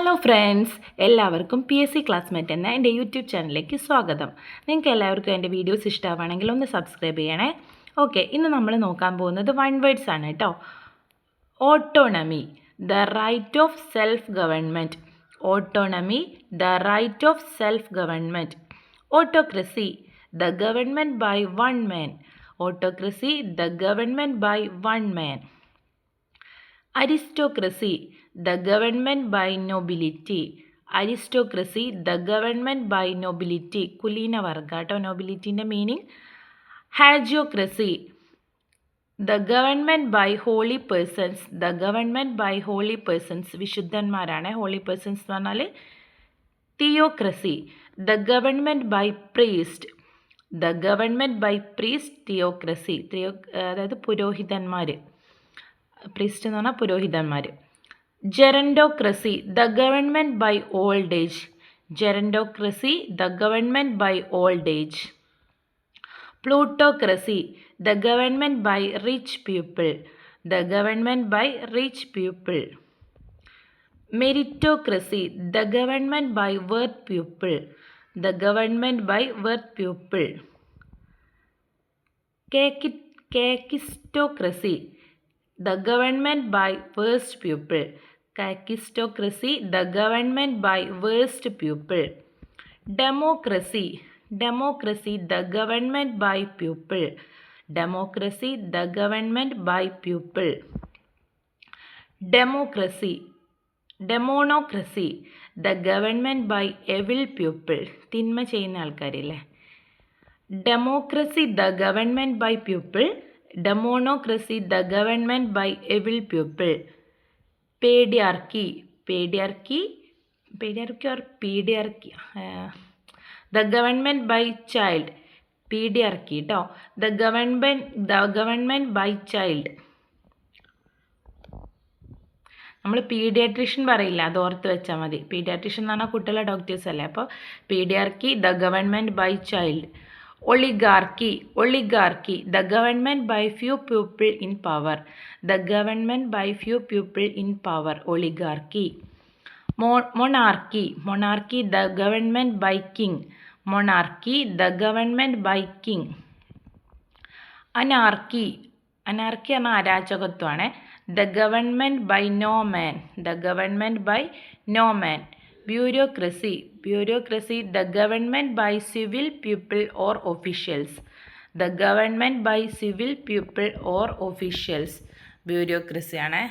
Hello friends, എല്ലാവർക്കും PSC classmate എന്ന എൻ്റെ യൂട്യൂബ് ചാനലിലേക്ക് സ്വാഗതം. നിങ്ങൾക്ക് എല്ലാവർക്കും എൻ്റെ വീഡിയോസ് ഇഷ്ടമാണെങ്കിൽ ഒന്ന് സബ്സ്ക്രൈബ് ചെയ്യണേ. ഓക്കെ, ഇന്ന് നമ്മൾ നോക്കാൻ പോകുന്നത് വൺ വേർഡ്സ് ആണ് കേട്ടോ. Autonomy, the right of self government. Autonomy, the right of self government. Autocracy, the government by one man. Autocracy, the government by one man. Aristocracy, the government by nobility. Aristocracy, the government by nobility. കുലീന വർഗ കേട്ടോ നോബിലിറ്റിൻ്റെ meaning. Hagiocracy, the government by holy persons. The government by holy persons. വിശുദ്ധന്മാരാണ് holy persons എന്ന് പറഞ്ഞാൽ. Theocracy, the government by priest. The government by priest. Theocracy, അതായത് പുരോഹിതന്മാർ. Priest എന്ന് പറഞ്ഞാൽ പുരോഹിതന്മാർ. Gerontocracy, the government by old age. Gerontocracy, the government by old age. Plutocracy, the government by rich people. The government by rich people. Meritocracy, the government by worth people. The government by worth people. Kakistocracy, the government by worst pupil. Kakistocracy, the government by worst pupil. Democracy, democracy, the government by pupil. Democracy, the government by pupil. Democracy, demonocracy, the government by evil pupil. തിന്മ ചെയ്യുന്ന ആൾക്കാരില്ലേ. Democracy, the government by pupil. Demonocracy, the government by evil people. Pediarchy, pediarchy or pediarchy, the government by child. Pediarchy ട്ടോ, the government by child. നമ്മൾ paediatrician പറയില്ല, അത് ഓർത്ത് വെച്ചാൽ മതി. Paediatrician എന്ന് പറഞ്ഞാൽ കുട്ടികളുടെ ഡോക്ടേഴ്സ് അല്ലേ. അപ്പോൾ pediarchy, the government by child. Oligarchy, oligarchy, the government by few people in power. The government by few people in power. Oligarchy. Monarchy, monarchy, the government by king. Monarchy, the government by king. Anarchy, anarchy എന്ന അരാജകത്വമാണ്. The government by no man. The government by no man. Bureaucracy, bureaucracy, the government by civil people or officials. The government by civil people or officials. Bureaucracy ആണ്.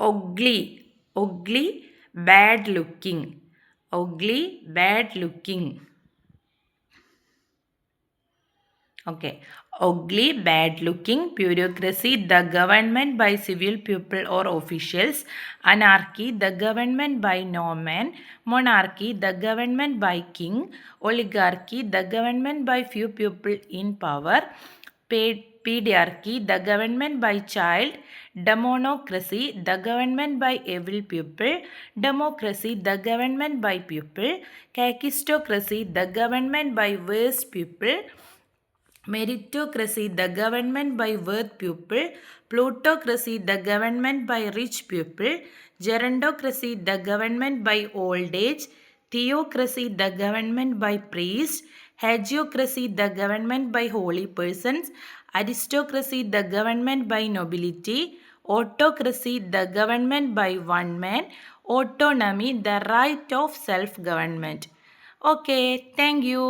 Ugly, ugly, bad looking. Ugly, bad looking. Okay. Ugly, bad looking. Bureaucracy, the government by civil people or officials. Anarchy, the government by no man. Monarchy, the government by king. Oligarchy, the government by few people in power. Pediarchy, the government by child. Demonocracy, the government by evil people. Democracy, the government by people. Kakistocracy, the government by worst people. Meritocracy, the government by worth people. Plutocracy, the government by rich people. Gerontocracy, the government by old age. Theocracy, the government by priest. Hagiocracy, the government by holy persons. Aristocracy, the government by nobility. Autocracy, the government by one man. Autonomy, the right of self-government. Okay, thank you.